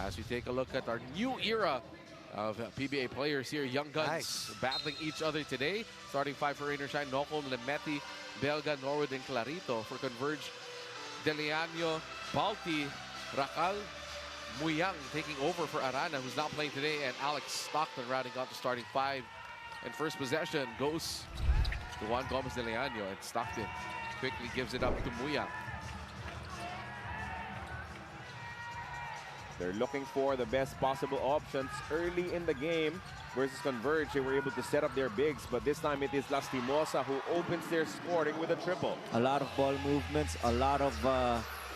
as we take a look at our new era of PBA players here. Young guns battling each other today. Starting five for Rain or Shine: Nocom, Lemeti, Belga, Norwood, and Clarito. For Converge, Deleano, Balti, Racal, Muyang taking over for Arana, who's not playing today, and Alex Stockton rounding out the starting five. And first possession goes to Juan Gomez Deleano, and Stockton quickly gives it up to Muyang. They're looking for the best possible options early in the game. Versus Converge, they were able to set up their bigs, but this time it is Lastimosa who opens their scoring with a triple. A lot of ball movements, a lot of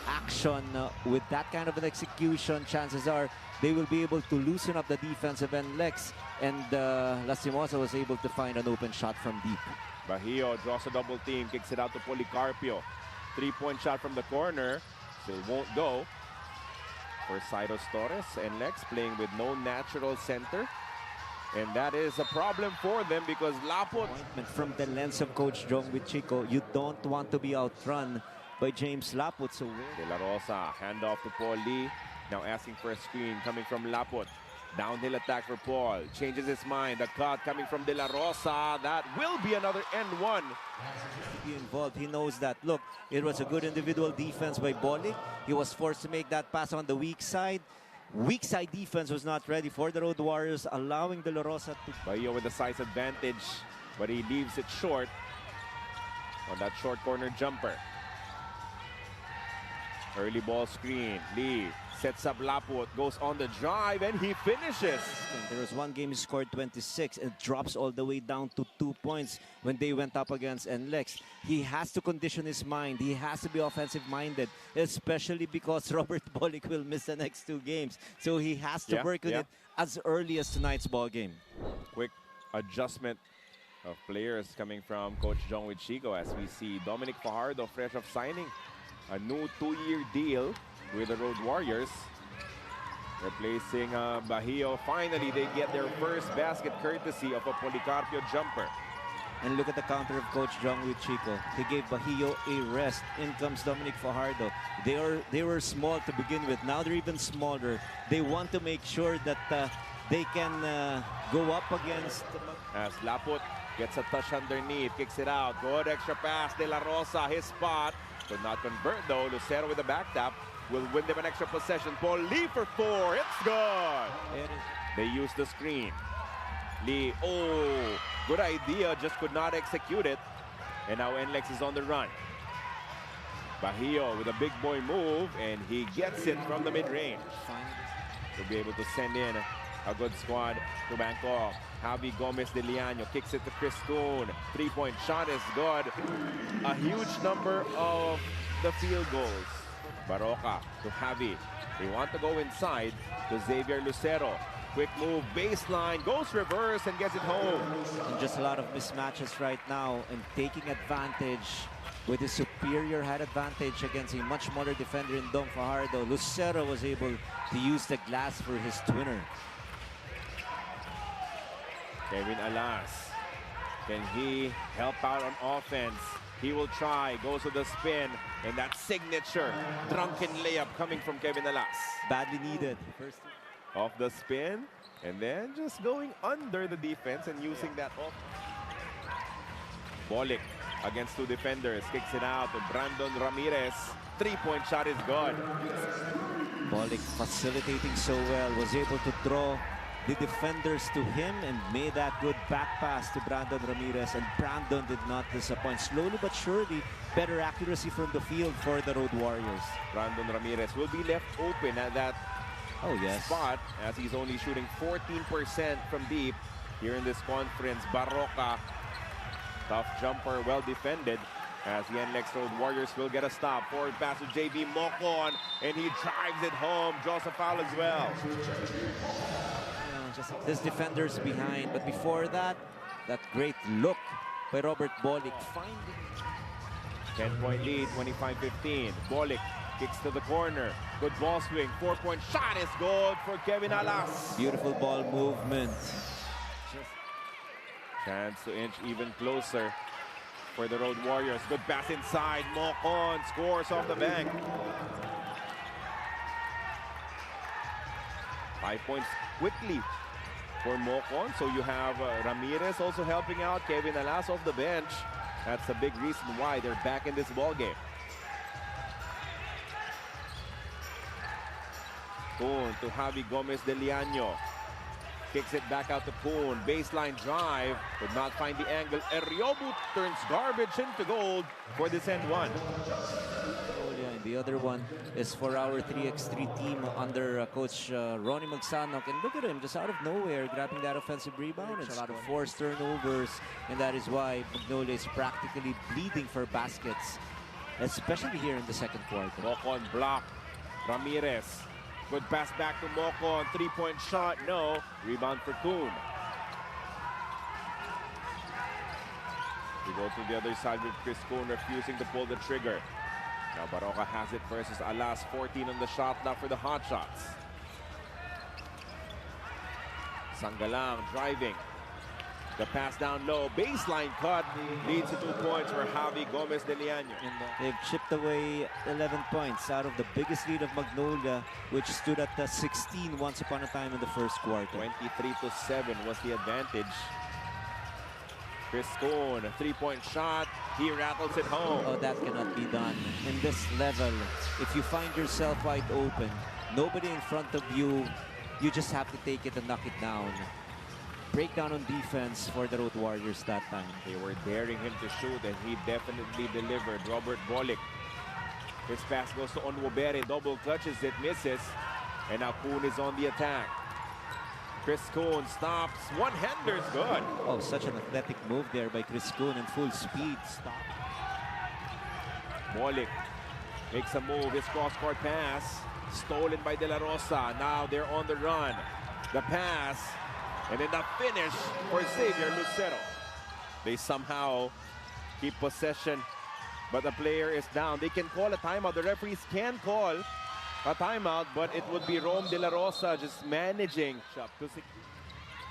action. With that kind of an execution, chances are they will be able to loosen up the defensive NLEX, and Lastimosa was able to find an open shot from deep. Bajío draws a double team, kicks it out to Policarpio. Three-point shot from the corner, still won't go. For Cyrus Torres, NLEX playing with no natural center. And that is a problem for them because Lapot... From the lens of Coach Jong with Chico, you don't want to be outrun by James Lapot. So De La Rosa, handoff to Paul Lee. Now asking for a screen coming from Lapot. Downhill attack for Paul. Changes his mind. A cut coming from De La Rosa. That will be another N1. Be involved. He knows that. Look, it was a good individual defense by Bolik. He was forced to make that pass on the weak side. Weak side defense was not ready for the Road Warriors, allowing De La Rosa to... Bajío with the size advantage, but he leaves it short on that short corner jumper. Early ball screen. Lee sets up Lapot, goes on the drive, and he finishes. There was one game he scored 26 and drops all the way down to 2 points when they went up against NLEX. He has to condition his mind. He has to be offensive-minded, especially because Robert Bolik will miss the next 2 games. So he has to work with it as early as tonight's ball game. Quick adjustment of players coming from Coach Jong with Chico as we see Dominic Fajardo fresh off signing a new 2-year deal with the Road Warriors. Replacing Bajío. Finally, they get their first basket courtesy of a Policarpio jumper. And look at the counter of Coach Jong with Chico. He gave Bajío a rest. In comes Dominic Fajardo. They were small to begin with. Now they're even smaller. They want to make sure that they can go up against... As Lapot gets a touch underneath, kicks it out. Good extra pass. De La Rosa, his spot. Could not convert though. Lucero with the back tap will win them an extra possession. Paul Lee for 4. It's good. They use the screen. Lee, oh, good idea. Just could not execute it. And now NLEX is on the run. Bajío with a big boy move, and he gets it from the mid-range. To be able to send in a good squad to Bangkok. Javi Gomez Deleano kicks it to Chris Kuhn. 3-point shot is good. A huge number of the field goals. Baroka to Javi. They want to go inside to Xavier Lucero. Quick move, baseline, goes reverse and gets it home. And just a lot of mismatches right now and taking advantage with his superior height advantage against a much smaller defender in Dom Fajardo. Lucero was able to use the glass for his twinner. Kevin Alas, can he help out on offense? He will try, goes to the spin, and that signature drunken layup coming from Kevin Alas. Badly needed. First off the spin, and then just going under the defense and using that off. Bolik against 2 defenders, kicks it out to Brandon Ramirez. 3-point shot is good. Bolik facilitating so well, was able to draw the defenders to him and made that good back pass to Brandon Ramirez, and Brandon did not disappoint. Slowly but surely, better accuracy from the field for the Road Warriors. Brandon Ramirez will be left open at that spot as he's only shooting 14% from deep here in this conference. Baroka, tough jumper, well defended as the NLEX Road Warriors will get a stop. Forward pass to JB Mocon, and he drives it home, draws a foul as well. Just this defender's behind, but before that, that great look by Robert Bolik. 10-point lead, 25-15. Bolik kicks to the corner. Good ball swing. 4-point shot is good for Kevin Alas. Beautiful ball movement. Chance to inch even closer for the Road Warriors. Good pass inside. Mocon scores off the bank. 5 points quickly for Mocon. So you have Ramirez also helping out. Kevin Alas off the bench. That's a big reason why they're back in this ball game. Poon to Javi Gomez de Liano. Kicks it back out to Poon. Baseline drive. Could not find the angle. Eriobu turns garbage into gold for this end one. And the other one is for our 3x3 team under coach Ronnie Magsanok. And look at him, just out of nowhere, grabbing that offensive rebound. It's a lot of forced turnovers. And that is why Magnolia is practically bleeding for baskets, especially here in the second quarter. Mocon block. Ramirez. Good pass back to Mocon. 3-point shot. No. Rebound for Kuhn. We go to the other side with Chris Kuhn refusing to pull the trigger. Now Baroka has it versus Alas. 14 on the shot now for the Hot Shots. Sangalang driving. The pass down low. Baseline cut. Leads to 2 points for Javi Gomez de Liano. They've chipped away 11 points out of the biggest lead of Magnolia, which stood at 16 once upon a time in the first quarter. 23-7 was the advantage. Chris Kuhn, 3-point shot. He rattles it home. Oh, that cannot be done. In this level, if you find yourself wide open, nobody in front of you, you just have to take it and knock it down. Breakdown on defense for the Road Warriors that time. They were daring him to shoot, and he definitely delivered. Robert Bolick. His pass goes to Onwobere. Double clutches it, misses. And now Kuhn is on the attack. Chris Kuhn stops. One-hander's good. Oh, such an athletic move there by Chris Kuhn in full speed. Stop. Bolick makes a move. His cross-court pass. Stolen by De La Rosa. Now they're on the run. The pass. And then the finish for Xavier Lucero. They somehow keep possession, but the player is down. They can call a timeout. The referees can call a timeout, but it would be Rome De La Rosa just managing.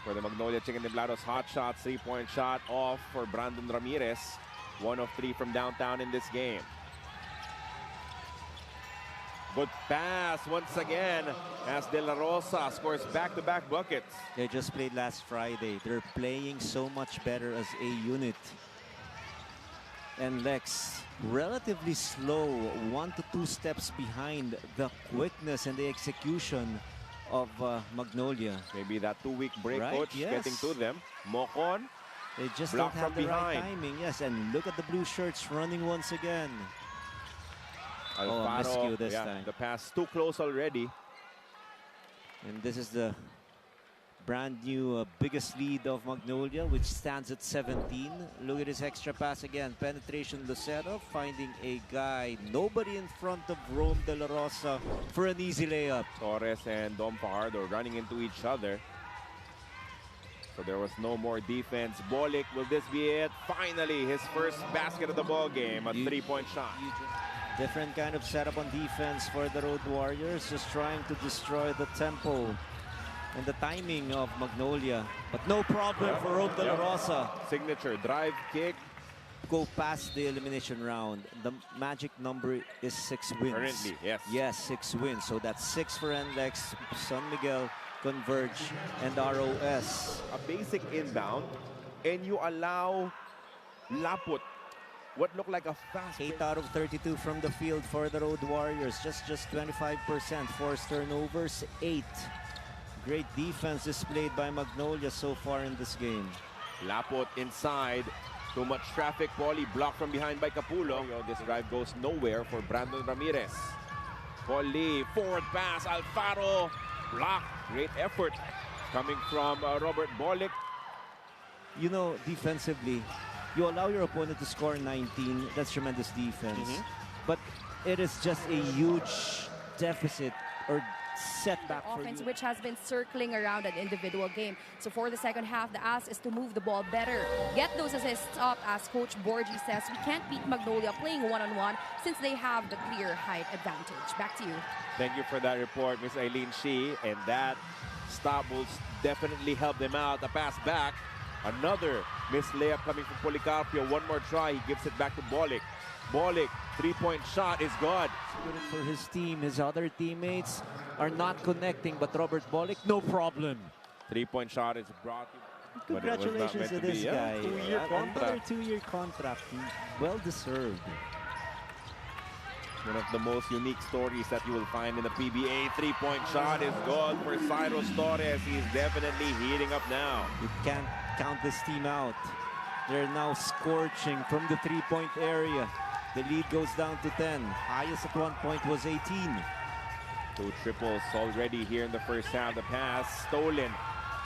For the Magnolia Chicken Niblados, Hot Shot, 3-point shot off for Brandon Ramirez. 1 of 3 from downtown in this game. Good pass once again as De La Rosa scores back-to-back buckets. They just played last Friday. They're playing so much better as a unit. And NLEX relatively slow, 1 to 2 steps behind the quickness and the execution of Magnolia. Maybe that 2-week break, right? coach, yes. getting to them. Mocon. They just Block don't have from the right behind. timing. Yes, and look at the blue shirts running once again. Alfaro, miscue this time. The pass too close already. And this is the brand new biggest lead of Magnolia, which stands at 17. Look at his extra pass again. Penetration, Lucero finding a guy. Nobody in front of Rome De La Rosa for an easy layup. Torres and Dom Fajardo running into each other. So there was no more defense. Bolick, will this be it? Finally, his first basket of the ball game, a 3-point shot. Different kind of setup on defense for the Road Warriors, just trying to destroy the tempo and the timing of Magnolia. But no problem for Rome De La Rosa. Signature drive kick. Go past the elimination round. The magic number is 6 wins. Currently, yes. Yes, 6 wins. So that's 6 for NLEX, San Miguel, Converge, and ROS. A basic inbound, and you allow Laput what looked like a fast 8 out of 32 from the field for the Road Warriors. Just 25%. Forced turnovers, 8. Great defense displayed by Magnolia so far in this game. Laput inside. Too much traffic. Paulie blocked from behind by Capulo. This drive goes nowhere for Brandon Ramirez. Paulie, forward pass. Alfaro, block. Great effort coming from Robert Bolick. You know, defensively, you allow your opponent to score 19. That's tremendous defense. But it is just a huge deficit or setback for offense, you. which has been circling around an individual game. So for the second half, the ask is to move the ball better. Get those assists up, as Coach Borgi says. We can't beat Magnolia playing one-on-one since they have the clear height advantage. Back to you. Thank you for that report, Miss Eileen Shee. And that stop will definitely help them out. The pass back Another missed layup coming from Policarpio. One more try. He gives it back to Bolic. Bolic, three-point shot is good. Good for his team. His other teammates are not connecting, but Robert Bolic, no problem. Three-point shot is brought. Congratulations to this guy. Two-year Another contract. 2-year contract. Well deserved. One of the most unique stories that you will find in the PBA. Three-point shot is good for Cyrus Torres. He's definitely heating up now. You can't count this team out. They're now scorching from the three-point area. The lead goes down to 10. Highest at one point was 18. Two triples already here in the first half. The pass stolen.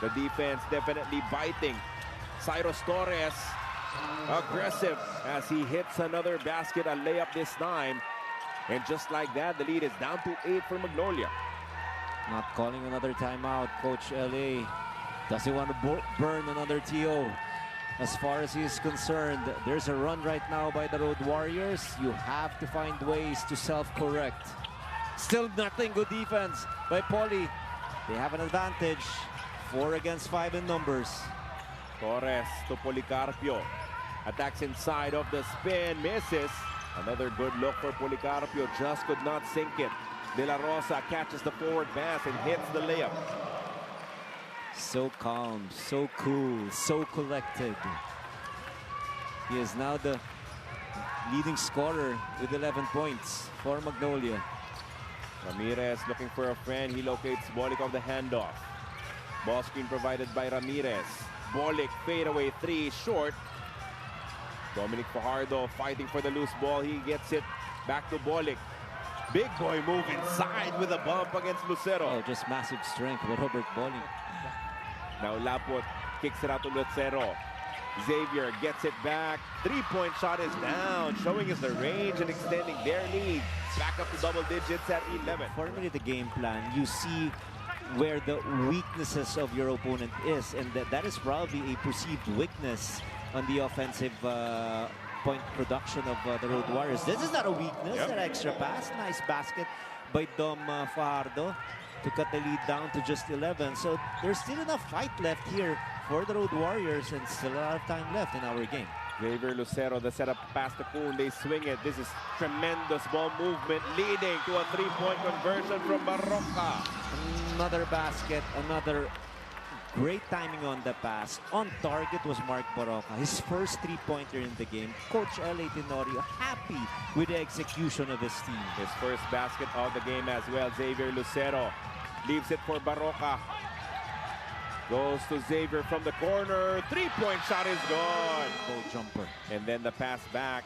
The defense definitely biting. Cyrus Torres aggressive as he hits another basket, a layup this time. And just like that, the lead is down to 8 for Magnolia. Not calling another timeout. Coach LA doesn't want to burn another TO. As far as he is concerned, there's a run right now by the Road Warriors. You have to find ways to self-correct. Still nothing. Good defense by Poli. They have an advantage. 4 against 5 in numbers. Torres to Policarpio. Attacks inside of the spin. Misses. Another good look for Policarpio. Just could not sink it. De La Rosa catches the forward pass and hits the layup. So calm, so cool, so collected. He is now the leading scorer with 11 points for Magnolia. Ramirez looking for a friend. He locates Bolic of the handoff. Ball screen provided by Ramirez. Bolic fadeaway three short. Dominic Fajardo fighting for the loose ball. He gets it back to Bolic. Big boy move inside with a bump against Lucero. Oh, just massive strength with Robert Bolic. Now Lapot kicks it out to Lucero. Xavier gets it back. Three-point shot is down, showing us the range and extending their lead. Back up to double digits at 11. Formulate the game plan. You see where the weaknesses of your opponent is, and that is probably a perceived weakness on the offensive point production of the Road Warriors. This is not a weakness. Yep. That extra pass. Nice basket by Dom Fajardo to cut the lead down to just 11. So there's still enough fight left here for the Road Warriors and still a lot of time left in our game. Xavier Lucero, the setup pass to Kuhn. They swing it. This is tremendous ball movement leading to a three-point conversion from Barroca. Another basket, another great timing on the pass. On target was Mark Barroca, his first three-pointer in the game. Coach L.A. Tenorio happy with the execution of his team. His first basket of the game as well. Xavier Lucero leaves it for Barroca. Goes to Xavier from the corner. Three-point shot is good. Goal jumper. And then the pass back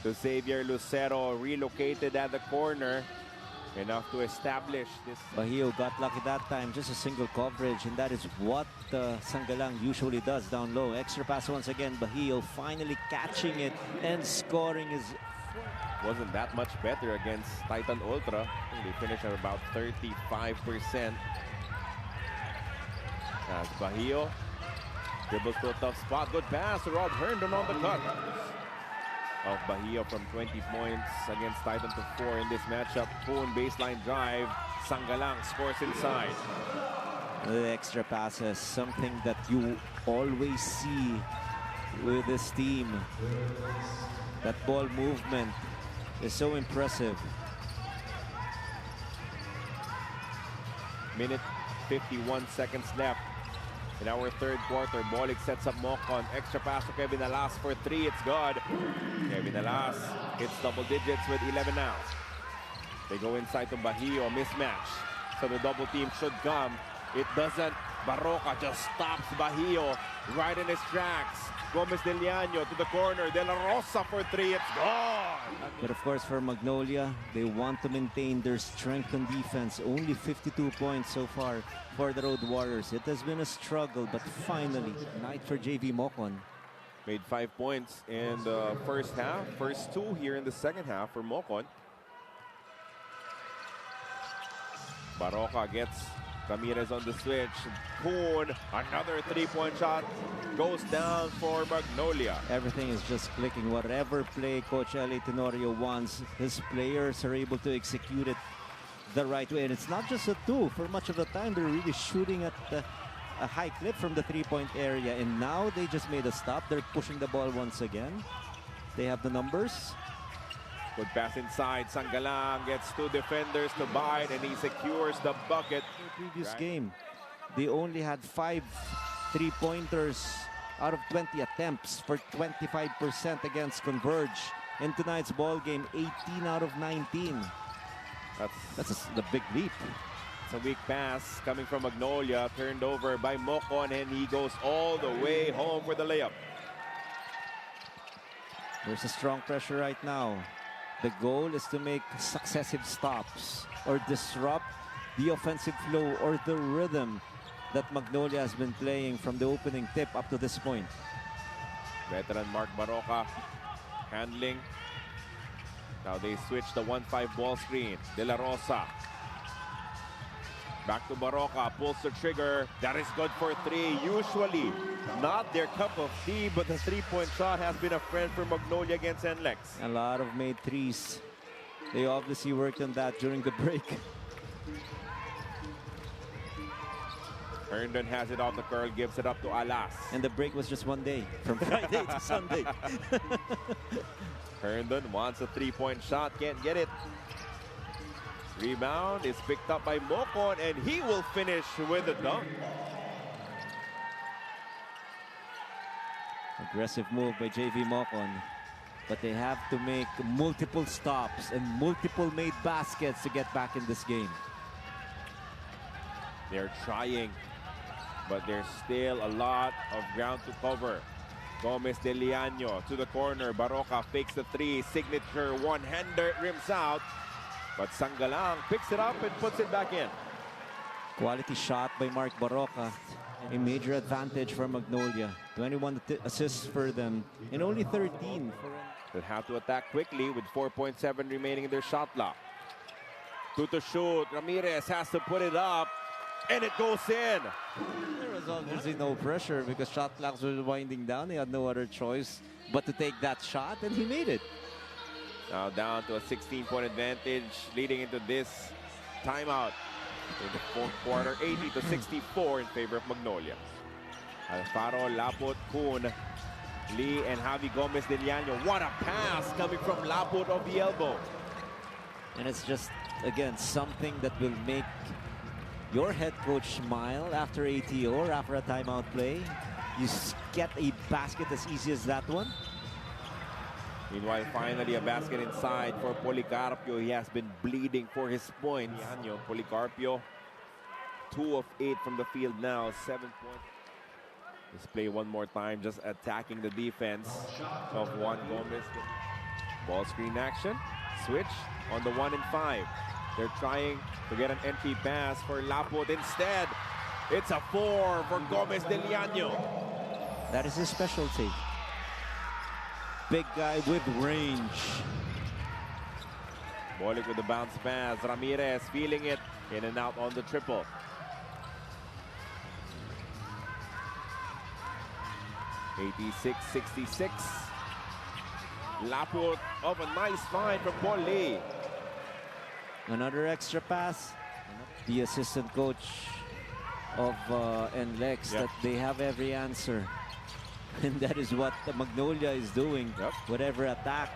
to Xavier Lucero, relocated at the corner. Enough to establish this. Bahio got lucky that time, just a single coverage, and that is what Sangalang usually does down low. Extra pass once again, Bahio finally catching it and scoring his... Wasn't that much better against Titan Ultra. They finished at about 35%. As Bahio dribbles to a tough spot. Good pass to Rob Herndon on the cut. Of Bahio from 20 points against Titan to 4 in this matchup. Poon baseline drive. Sangalang scores inside. The extra passes, something that you always see with this team. That ball movement is so impressive. Minute 51 seconds left in our third quarter. Bolic sets up Mocon. Extra pass to Kevin Alas for three. It's good. Kevin Alas hits double digits with 11 now. They go inside to Bahio. Mismatch. So the double team should come. It doesn't. Barroca just stops Bahio right in his tracks. Gomez Del Llano to the corner. De La Rosa for three. It's gone. But of course, for Magnolia, they want to maintain their strength on defense. Only 52 points so far for the Road Warriors. It has been a struggle, but finally, night for JV Mocon. Made 5 points in the first half. First two here in the second half for Mocon. Barroca gets Ramirez on the switch. Poon, another three-point shot, goes down for Magnolia. Everything is just clicking. Whatever play Coach L.A. Tenorio wants, his players are able to execute it the right way. And it's not just a two. For much of the time, they're really shooting at a high clip from the three-point area, and now they just made a stop. They're pushing the ball once again. They have the numbers. Good pass inside. Sanggalang gets two defenders to bite, and he secures the bucket. The previous game, they only had 5 3-pointers out of 20 attempts for 25% against Converge. In tonight's ball game, 18 out of 19. That's the big leap. It's a weak pass coming from Magnolia, turned over by Mocon, and he goes all the way home for the layup. There's a strong pressure right now. The goal is to make successive stops or disrupt the offensive flow or the rhythm that Magnolia has been playing from the opening tip up to this point. Veteran Mark Baroca handling. Now they switch the 1-5 ball screen. De La Rosa. Back to Baroca, pulls the trigger. That is good for 3. Usually not their cup of tea, but the three-point shot has been a friend for Magnolia against NLEX. A lot of made threes. They obviously worked on that during the break. Herndon has it off the curl, gives it up to Alas. And the break was just one day, from Friday to Sunday. Herndon wants a three-point shot, can't get it. Rebound is picked up by Mocon, and he will finish with a dunk. Aggressive move by JV Mocon. But they have to make multiple stops and multiple made baskets to get back in this game. They're trying, but there's still a lot of ground to cover. Gomez de Liano to the corner. Baroca fakes the 3. Signature one-hander, rims out. But Sanggalang picks it up and puts it back in. Quality shot by Mark Baroca. A major advantage for Magnolia. 21 assists for them and only 13 for... They'll have to attack quickly with 4.7 remaining in their shot clock. To shoot. Ramirez has to put it up. And it goes in. There was obviously no pressure because shot clocks were winding down. He had no other choice but to take that shot, and he made it. Now down to a 16-point advantage leading into this timeout in the fourth quarter. 80-64 in favor of Magnolia. Alfaro, Laput, Kun, Lee, and Javi Gomez de Liano. What a pass coming from Laput off the elbow. And it's just, again, something that will make your head coach smile after ATO or after a timeout play. You get a basket as easy as that one. Meanwhile, finally a basket inside for Policarpio. He has been bleeding for his points. Policarpio, 2 of 8 from the field now, 7 points. Let's play one more time, just attacking the defense of Juan Gomez. Ball screen action, switch on the 1 and 5. They're trying to get an empty pass for Laput. Instead, it's a 4 for Gomez de Liano. That is his specialty. Big guy with range. Bolik with the bounce pass. Ramirez feeling it. In and out on the triple. (86-66). Laput of a nice find from Paul Lee. Another extra pass. The assistant coach of NLEX, that they have every answer. And that is what the Magnolia is doing. Whatever attack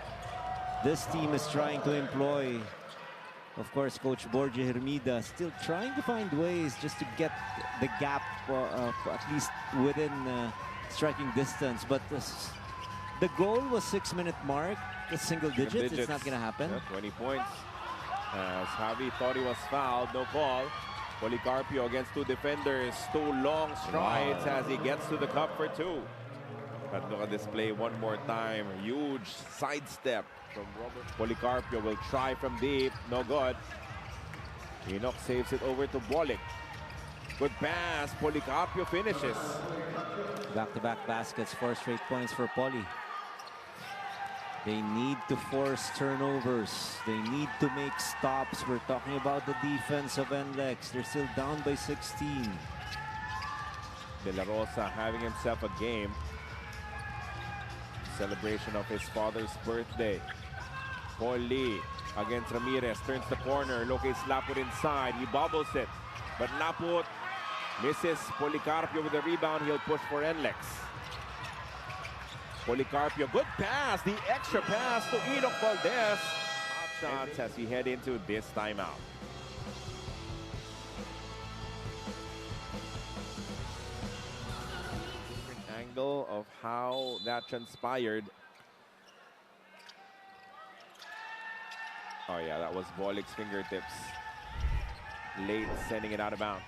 this team is trying to employ. Of course, Coach Borja Hermida still trying to find ways just to get the gap at least within striking distance. But the goal was 6-minute mark. It's single digits. It's not going to happen. 20 points. As Javi thought he was fouled, no call. Policarpio against 2 defenders. 2 long strides as he gets to the cup for 2. But look at this play one more time. Huge sidestep from Robert. Policarpio will try from deep. No good. Enoch saves it over to Bolik. Good pass. Policarpio finishes. Back-to-back baskets, 4 straight points for Poli. They need to force turnovers. They need to make stops. We're talking about the defense of NLEX. They're still down by 16. De La Rosa having himself a game. Celebration of his father's birthday. Paul Lee against Ramirez. Turns the corner. Locates Laput inside. He bobbles it. But Laput Misses Policarpio with the rebound. He'll push for NLEX. Policarpio, good pass. The extra pass to Enoch Valdez. Top shots as we head into this timeout. Different angle of how that transpired. Oh yeah, that was Bolic's fingertips. Late sending it out of bounds.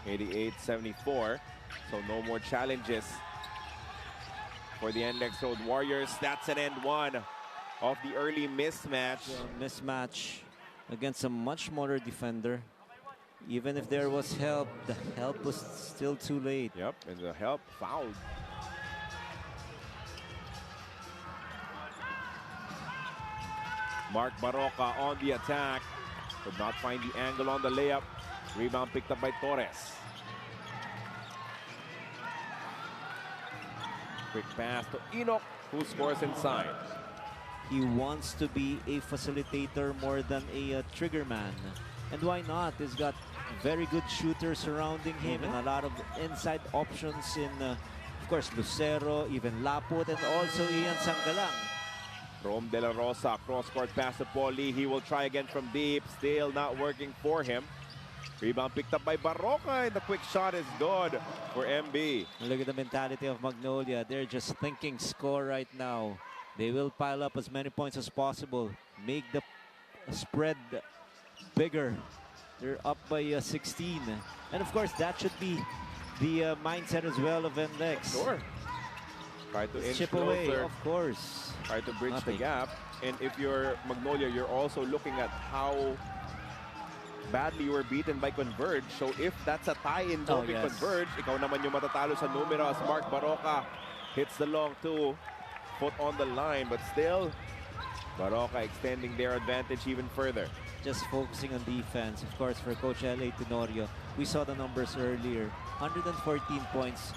88-74. So no more challenges for the NLEX Road Warriors. That's an end one of the early mismatch. Mismatch against a much smaller defender. Even if there was help, the help was still too late. Yep, and the help fouled. Mark Barroca on the attack. Could not find the angle on the layup. Rebound picked up by Torres. Quick pass to Enoch, who scores inside. He wants to be a facilitator more than a trigger man. And why not? He's got very good shooters surrounding him and a lot of inside options in, of course, Lucero, even Laput, and also Ian Sangalang. Rom De La Rosa, cross-court pass to Paulie. He will try again from deep. Still not working for him. Rebound picked up by Barroca, and the quick shot is good for MB. Look at the mentality of Magnolia. They're just thinking score right now. They will pile up as many points as possible. Make the spread bigger. They're up by 16. And of course, that should be the mindset as well of NLEX. Sure. Try to inch chip closer. Away, of course. Try to bridge Nothing. the gap. And if you're Magnolia, you're also looking at how badly you were beaten by Converge. So if that's a tie-in zone with Converge, ikaw naman yung matatalo sa numero as Mark Barroca hits the long two. Foot on the line, but still, Barroca extending their advantage even further. Just focusing on defense. Of course, for Coach L.A. Tenorio, we saw the numbers earlier. 114 points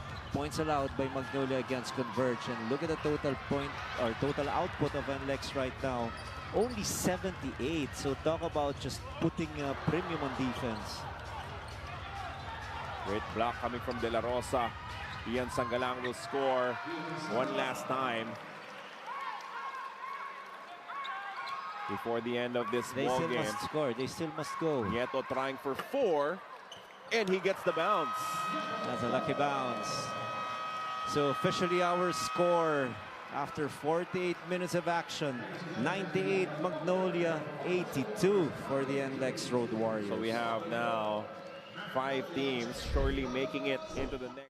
allowed by Magnolia against Converge. And look at the total point or total output of NLEX right now. Only 78. So talk about just putting a premium on defense. Great block coming from De La Rosa. Ian Sangalang will score one last time before the end of this ball game. They still must score. They still must go. Nieto trying for 4, and he gets the bounce. That's a lucky bounce. So officially our score after 48 minutes of action, 98 Magnolia, 82 for the NLEX Road Warriors. So we have now 5 teams surely making it into the next.